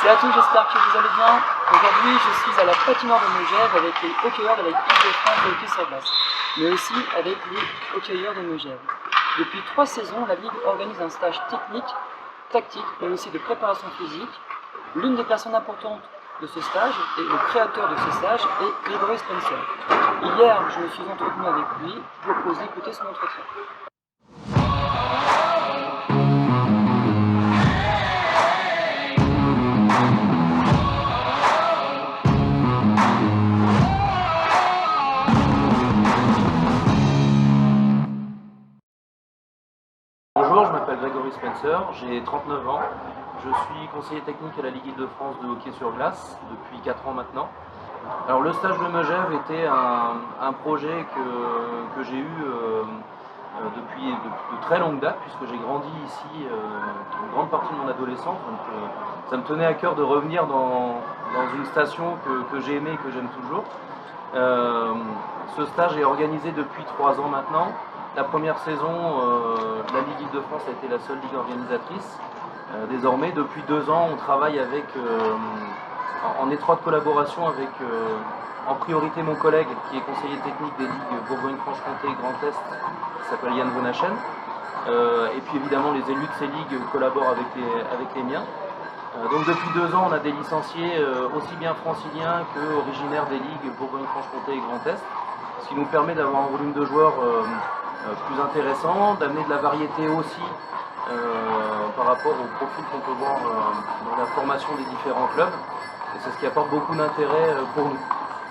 Salut à tous, j'espère que vous allez bien. Aujourd'hui, je suis à la patinoire de Megève avec les hockeyeurs de la Ligue de France de hockey sur glace, mais aussi avec les hockeyeurs de Megève. Depuis 3 saisons, la Ligue organise un stage technique, tactique, mais aussi de préparation physique. L'une des personnes importantes de ce stage et le créateur de ce stage est Grégory Spencer. Hier, je me suis entretenu avec lui, je vous propose d'écouter son entretien. Bonjour, je m'appelle Grégory Spencer, j'ai 39 ans. Je suis conseiller technique à la Ligue Île-de-France de hockey sur glace depuis 4 ans maintenant. Alors le stage de Megève était un projet que j'ai eu depuis de très longue date, puisque j'ai grandi ici une grande partie de mon adolescence. Donc ça me tenait à cœur de revenir dans une station que j'ai aimée et que j'aime toujours. Ce stage est organisé depuis 3 ans maintenant. La première saison, la Ligue Île-de-France a été la seule ligue organisatrice. Désormais, depuis 2 ans, on travaille en étroite collaboration avec en priorité mon collègue qui est conseiller technique des ligues Bourgogne-Franche-Comté et Grand Est, qui s'appelle Yann Bonachen. Et puis évidemment, les élus de ces ligues collaborent avec les miens. Donc depuis 2 ans, on a des licenciés aussi bien franciliens qu'originaires des ligues Bourgogne-Franche-Comté et Grand Est, ce qui nous permet d'avoir un volume de joueurs plus intéressant, d'amener de la variété aussi par rapport au profil qu'on peut voir dans la formation des différents clubs. Et c'est ce qui apporte beaucoup d'intérêt pour nous.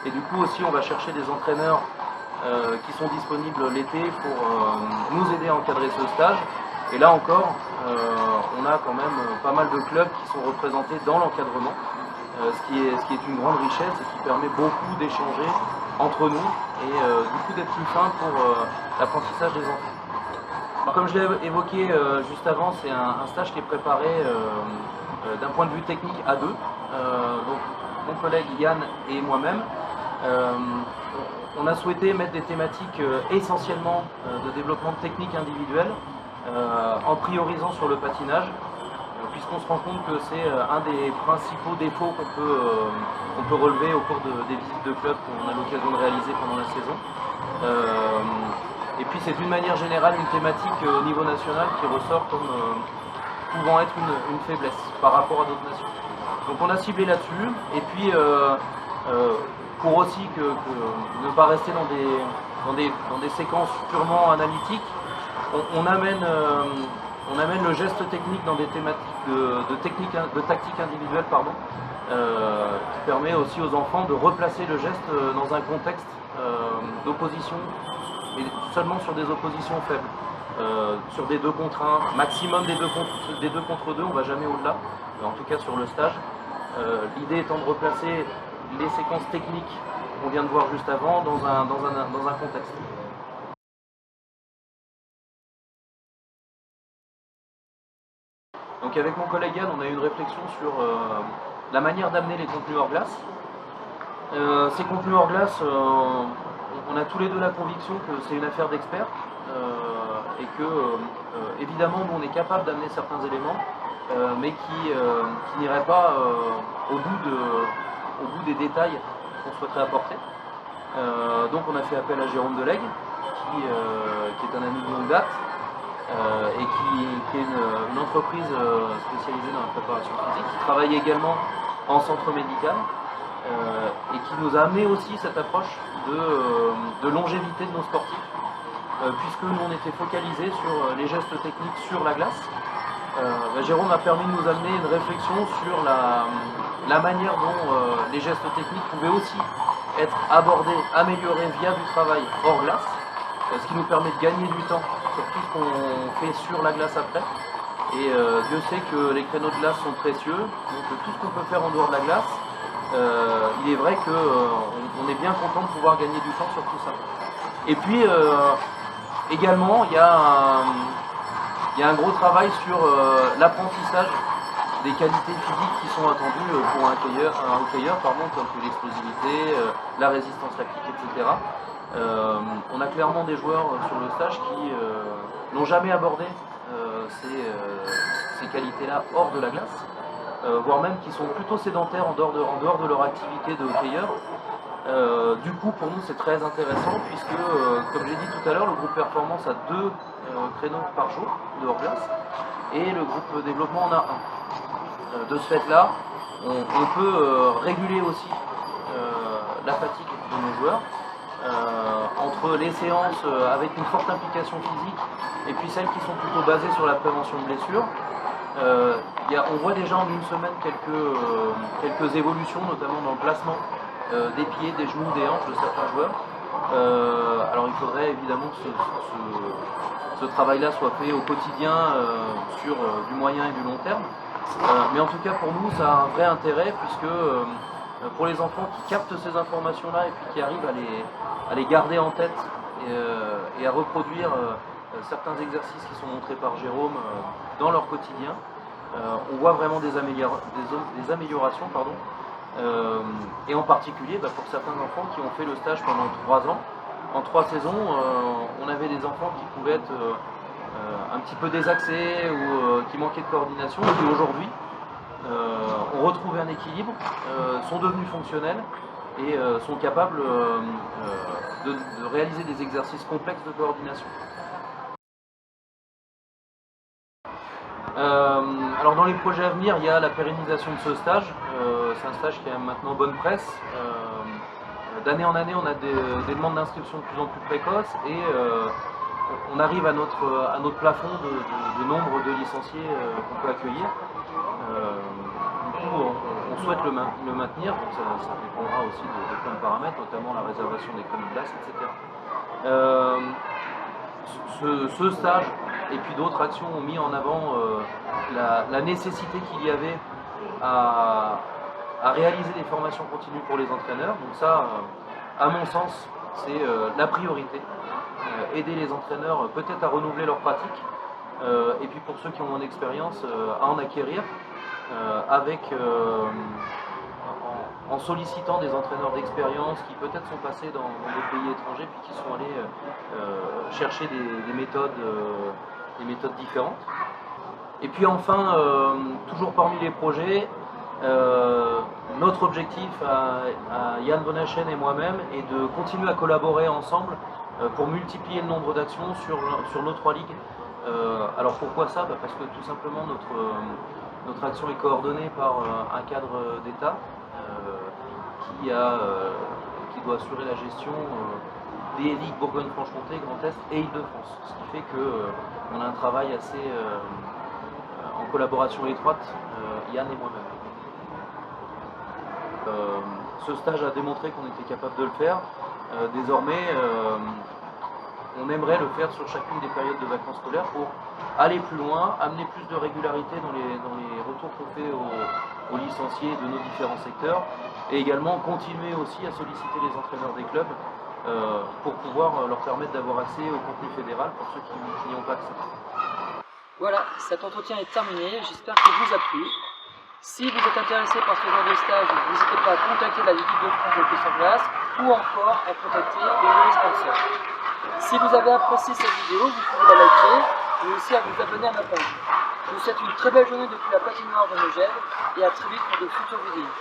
Et du coup aussi, on va chercher des entraîneurs qui sont disponibles l'été pour nous aider à encadrer ce stage. Et là encore, on a quand même pas mal de clubs qui sont représentés dans l'encadrement, ce qui est une grande richesse et qui permet beaucoup d'échanger entre nous et du coup d'être plus fin pour l'apprentissage des enfants. Alors, comme je l'ai évoqué juste avant, c'est un stage qui est préparé d'un point de vue technique à 2. Donc mon collègue Yann et moi-même. On a souhaité mettre des thématiques essentiellement de développement technique individuel en priorisant sur le patinage, puisqu'on se rend compte que c'est un des principaux défauts qu'on peut relever au cours des visites de club qu'on a l'occasion de réaliser pendant la saison. Et puis c'est d'une manière générale une thématique au niveau national qui ressort comme pouvant être une faiblesse par rapport à d'autres nations. Donc on a ciblé là-dessus, et puis pour aussi ne pas rester dans des séquences purement analytiques, on amène le geste technique dans des thématiques de tactique individuelle, qui permet aussi aux enfants de replacer le geste dans un contexte d'opposition, mais seulement sur des oppositions faibles, sur des 2 contre 1, maximum des 2 contre 2, on ne va jamais au-delà, en tout cas sur le stage. L'idée étant de replacer les séquences techniques qu'on vient de voir juste avant dans un contexte. Donc avec mon collègue Yann, on a eu une réflexion sur la manière d'amener les contenus hors glace. Ces contenus hors glace, on a tous les deux la conviction que c'est une affaire d'experts et que évidemment nous on est capable d'amener certains éléments, mais qui n'iraient pas au bout des détails qu'on souhaiterait apporter. Donc on a fait appel à Jérôme Delegue, qui est un ami de longue date, et qui est une entreprise spécialisée dans la préparation physique, qui travaille également en centre médical, et qui nous a amené aussi cette approche de longévité de nos sportifs, puisque nous on était focalisés sur les gestes techniques sur la glace. Jérôme a permis de nous amener une réflexion sur la manière dont les gestes techniques pouvaient aussi être abordés, améliorés via du travail hors glace, ce qui nous permet de gagner du temps sur tout ce qu'on fait sur la glace après. Et Dieu sait que les créneaux de glace sont précieux, donc tout ce qu'on peut faire en dehors de la glace, il est vrai qu'on est bien content de pouvoir gagner du temps sur tout ça. Et puis également, il y a un gros travail sur l'apprentissage des qualités physiques qui sont attendues pour un hockeyeur, comme que l'explosivité, la résistance lactique, etc. On a clairement des joueurs sur le stage qui n'ont jamais abordé ces qualités-là hors de la glace. voire même qui sont plutôt sédentaires en dehors de leur activité de hockeyeur. Du coup, pour nous, c'est très intéressant puisque, comme j'ai dit tout à l'heure, le groupe performance a 2 créneaux par jour de hors-glace et le groupe développement en a un. De ce fait-là, on peut réguler aussi la fatigue de nos joueurs entre les séances avec une forte implication physique et puis celles qui sont plutôt basées sur la prévention de blessures. On voit déjà en une semaine quelques évolutions, notamment dans le placement des pieds, des genoux, des hanches de certains joueurs. Alors il faudrait évidemment que ce travail-là soit fait au quotidien sur du moyen et du long terme. Mais en tout cas pour nous ça a un vrai intérêt puisque pour les enfants qui captent ces informations-là et puis qui arrivent à les garder en tête et à reproduire certains exercices qui sont montrés par Jérôme dans leur quotidien, on voit vraiment des améliorations. Et en particulier pour certains enfants qui ont fait le stage pendant 3 ans. En 3 saisons, on avait des enfants qui pouvaient être un petit peu désaxés ou qui manquaient de coordination et qui aujourd'hui ont retrouvé un équilibre, sont devenus fonctionnels et sont capables de réaliser des exercices complexes de coordination. Alors dans les projets à venir, il y a la pérennisation de ce stage. C'est un stage qui a maintenant bonne presse. D'année en année, on a des demandes d'inscription de plus en plus précoces et on arrive à notre plafond de nombre de licenciés qu'on peut accueillir. Du coup, on souhaite le maintenir, donc ça dépendra aussi de plein de paramètres, notamment la réservation des créneaux de glace, etc. Ce stage et puis d'autres actions ont mis en avant la nécessité qu'il y avait à réaliser des formations continues pour les entraîneurs. Donc ça, à mon sens, c'est la priorité. Aider les entraîneurs peut-être à renouveler leur pratique et puis pour ceux qui ont moins d'expérience à en acquérir en sollicitant des entraîneurs d'expérience qui peut-être sont passés dans des pays étrangers puis qui sont allés chercher des méthodes différentes. Et puis enfin, toujours parmi les projets, notre objectif à Yann Bonachen et moi-même est de continuer à collaborer ensemble pour multiplier le nombre d'actions sur nos 3 ligues. Alors pourquoi ça? Parce que tout simplement notre action est coordonnée par un cadre d'État qui doit assurer la gestion des ligues Bourgogne-Franche-Comté, Grand Est et Île-de-France. Ce qui fait qu'on a un travail assez en collaboration étroite, Yann et moi-même. Ce stage a démontré qu'on était capable de le faire. Désormais, on aimerait le faire sur chacune des périodes de vacances scolaires pour aller plus loin, amener plus de régularité dans les retours qu'on fait aux licenciés de nos différents secteurs et également continuer aussi à solliciter les entraîneurs des clubs pour pouvoir leur permettre d'avoir accès au contenu fédéral pour ceux qui n'y ont pas accès. Voilà, cet entretien est terminé, j'espère qu'il vous a plu. Si vous êtes intéressé par ce genre de stage, n'hésitez pas à contacter la Ligue de France de hockey sur glace ou encore à contacter les sponsors. Si vous avez apprécié cette vidéo, vous pouvez la liker mais aussi à vous abonner à ma page. Je vous souhaite une très belle journée depuis la patinoire de Megève et à très vite pour de futures vidéos.